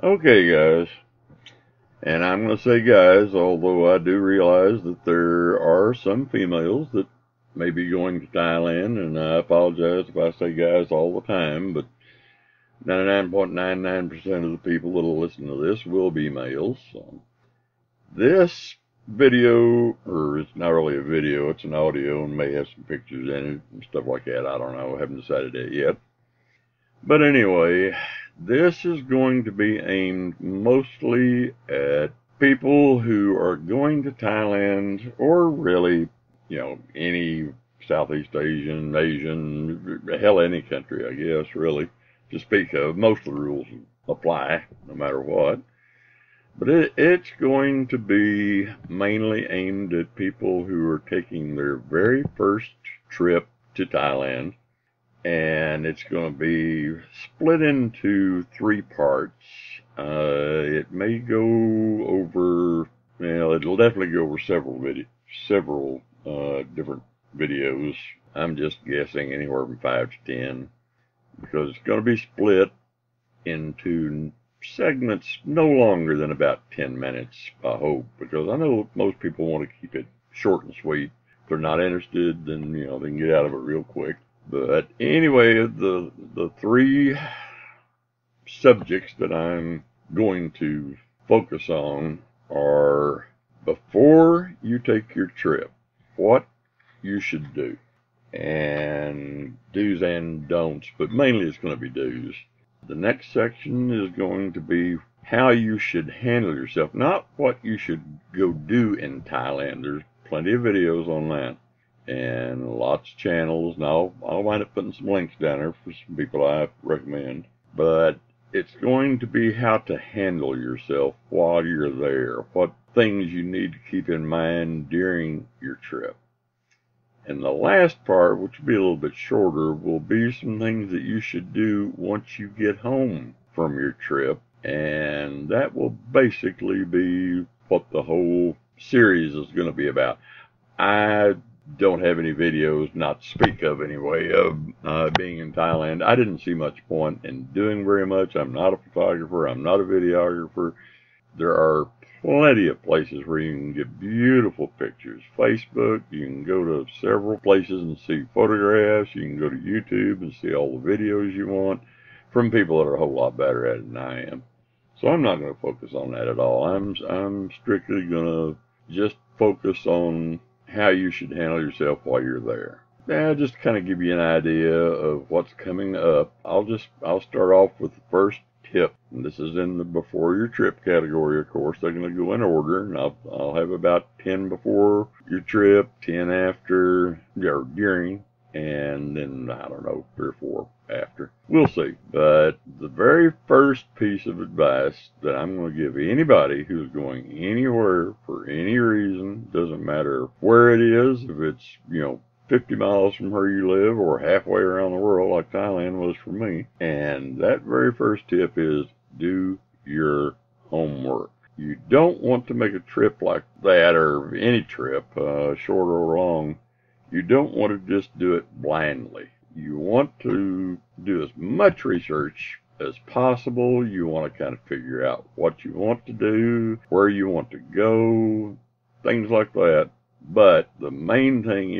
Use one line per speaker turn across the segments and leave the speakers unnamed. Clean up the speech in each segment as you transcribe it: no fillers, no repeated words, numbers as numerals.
Okay, guys, and I'm going to say guys, although I do realize that there are some females that may be going to Thailand, and I apologize if I say guys all the time, but 99.99% of the people that will listen to this will be males. So this video, or it's not really a video, it's an audio and may have some pictures in it and stuff like that. I don't know, I haven't decided that yet. But anyway, this is going to be aimed mostly at people who are going to Thailand, or really, any Southeast Asian, hell, any country, I guess, really, to speak of. Most of the rules apply, no matter what. But it's going to be mainly aimed at people who are taking their very first trip to Thailand, and it's going to be split into 3 parts. It may go over, it'll definitely go over several different videos. I'm just guessing anywhere from 5 to 10, because it's going to be split into segments no longer than about 10 minutes, I hope, because I know most people want to keep it short and sweet. If they're not interested, then, they can get out of it real quick. But anyway, the 3 subjects that I'm going to focus on are before you take your trip, what you should do, and do's and don'ts, but mainly it's going to be do's. The next section is going to be how you should handle yourself, not what you should go do in Thailand. There's plenty of videos on that, and lots of channels, and I'll wind up putting some links down there for some people I recommend. But it's going to be how to handle yourself while you're there, what things you need to keep in mind during your trip. And the last part, which will be a little bit shorter, will be some things that you should do once you get home from your trip, and that will basically be what the whole series is going to be about. I don't have any videos, not to speak of anyway, of being in Thailand. I didn't see much point in doing very much. I'm not a photographer. I'm not a videographer. There are plenty of places where you can get beautiful pictures. Facebook, you can go to several places and see photographs. You can go to YouTube and see all the videos you want from people that are a whole lot better at it than I am. So I'm not going to focus on that at all. I'm strictly going to just focus on how you should handle yourself while you're there. Now, just to kind of give you an idea of what's coming up, I'll start off with the first tip. And this is in the before your trip category, of course. They're going to go in order, and I'll have about 10 before your trip, 10 after, or during, and then, I don't know, 3 or 4 after. We'll see. But the very first piece of advice that I'm going to give anybody who's going anywhere for any reason, doesn't matter where it is, if it's, 50 miles from where you live or halfway around the world like Thailand was for me. And that very first tip is do your homework. You don't want to make a trip like that, or any trip, short or long. You don't want to just do it blindly. You want to do as much research as possible. You want to kind of figure out what you want to do, where you want to go, things like that. But the main thing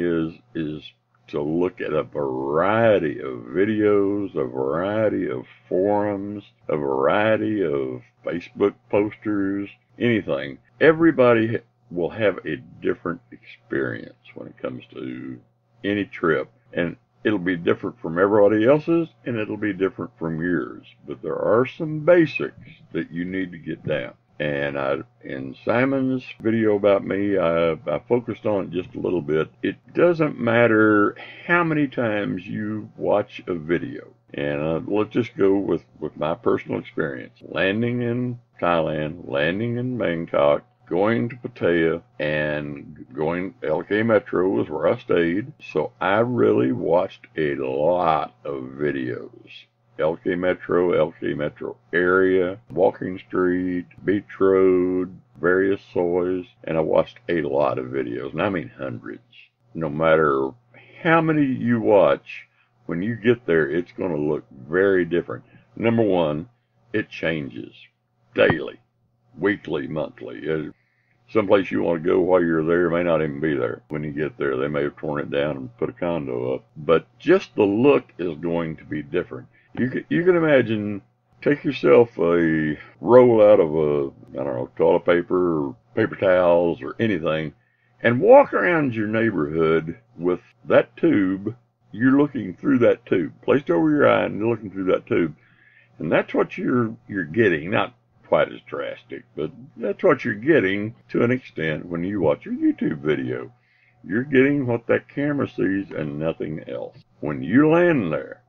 is to look at a variety of videos, a variety of forums, a variety of Facebook posters, anything. Everybody will have a different experience when it comes to any trip, and it'll be different from everybody else's, and it'll be different from yours. But there are some basics that you need to get down. And in Simon's video about me, I focused on it just a little bit. It doesn't matter how many times you watch a video. And let's just go with my personal experience. Landing in Thailand, landing in Bangkok, going to Pattaya, and going LK Metro is where I stayed. So I really watched a lot of videos. LK Metro area, Walking Street, Beach Road, various soys, and I watched a lot of videos, and I mean hundreds. No matter how many you watch, when you get there, it's going to look very different. Number one, it changes. daily, weekly, monthly. Someplace you want to go while you're there may not even be there. When you get there, they may have torn it down and put a condo up. But just the look is going to be different. You can imagine, take yourself a roll out of I don't know, toilet paper or paper towels or anything, and walk around your neighborhood with that tube. You're looking through that tube, placed over your eye, and you're looking through that tube. And that's what you're getting. Not quite as drastic, but that's what you're getting to an extent when you watch a YouTube video. You're getting what that camera sees and nothing else. When you land there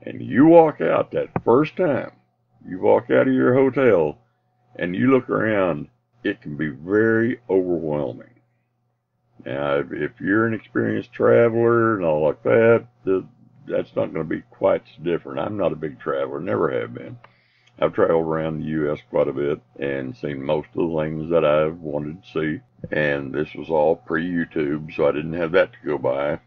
and you walk out that first time, you walk out of your hotel and you look around, it can be very overwhelming. Now, if you're an experienced traveler and all like that, that's not going to be quite so different. I'm not a big traveler, never have been. I've traveled around the U.S. quite a bit and seen most of the things that I've wanted to see. And this was all pre-YouTube, so I didn't have that to go by.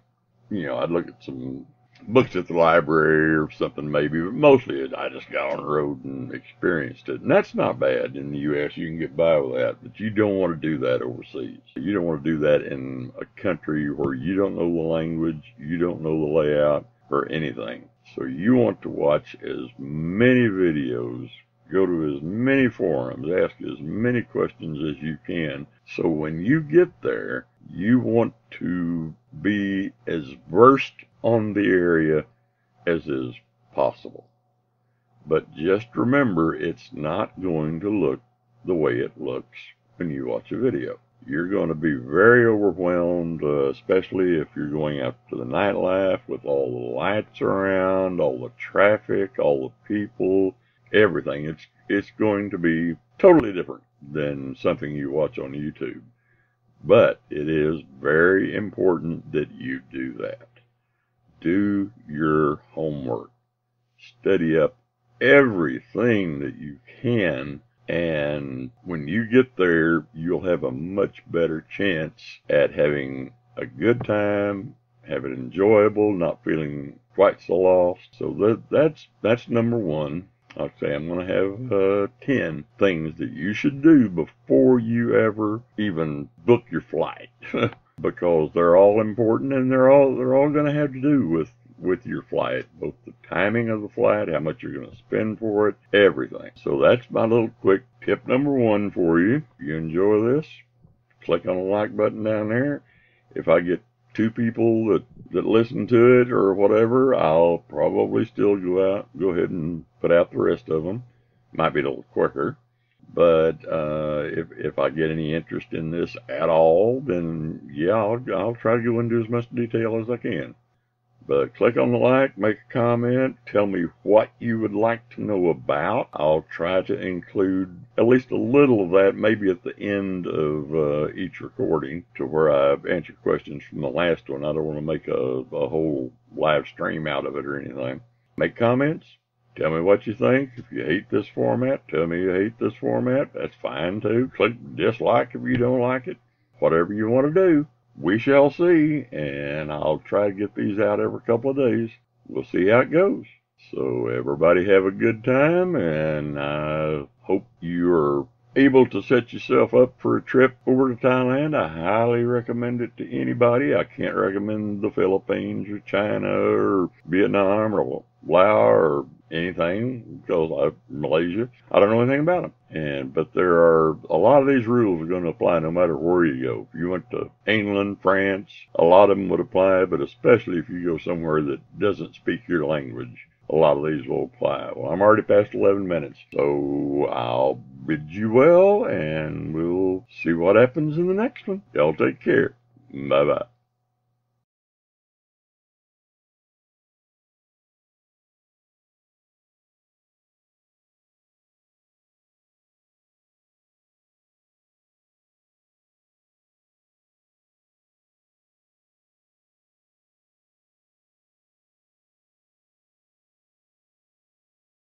You know, I'd look at some books at the library or something maybe, but mostly I just got on the road and experienced it. And that's not bad. In the U.S., you can get by with that, but you don't want to do that overseas. You don't want to do that in a country where you don't know the language, you don't know the layout or anything. So you want to watch as many videos, go to as many forums, ask as many questions as you can. So when you get there, you want to be as versed on the area as is possible. But just remember, it's not going to look the way it looks when you watch a video. You're going to be very overwhelmed, especially if you're going out to the nightlife with all the lights around, all the traffic, all the people, everything. It's going to be totally different than something you watch on YouTube. But it is very important that you do that. Do your homework. Study up everything that you can. And when you get there, you'll have a much better chance at having a good time, have it enjoyable, not feeling quite so lost. So that's number one. Like I say, I'm going to have 10 things that you should do before you ever even book your flight, because they're all important and they're all going to have to do with your flight, both the timing of the flight, how much you're going to spend for it, everything. So that's my little quick tip number one for you. If you enjoy this, click on the like button down there. If I get 2 people that listen to it or whatever, I'll probably still go ahead and put out the rest of them. Might be a little quicker. But if I get any interest in this at all, then yeah, I'll try to go into as much detail as I can. But click on the like, make a comment, tell me what you would like to know about. I'll try to include at least a little of that, maybe at the end of each recording, to where I've answered questions from the last one. I don't want to make a whole live stream out of it or anything. Make comments. Tell me what you think. If you hate this format, tell me you hate this format. That's fine too. Click dislike if you don't like it. Whatever you want to do. We shall see, and I'll try to get these out every couple of days. We'll see how it goes. So everybody have a good time, and I hope you're able to set yourself up for a trip over to Thailand. I highly recommend it to anybody. I can't recommend the Philippines or China or Vietnam or Laos or anything, because Malaysia, I don't know anything about them. But there are a lot of these rules are going to apply no matter where you go. If you went to England, France, a lot of them would apply, but especially if you go somewhere that doesn't speak your language, a lot of these will apply. Well, I'm already past 11 minutes, so I'll bid you well, and we'll see what happens in the next one. Y'all take care. Bye-bye.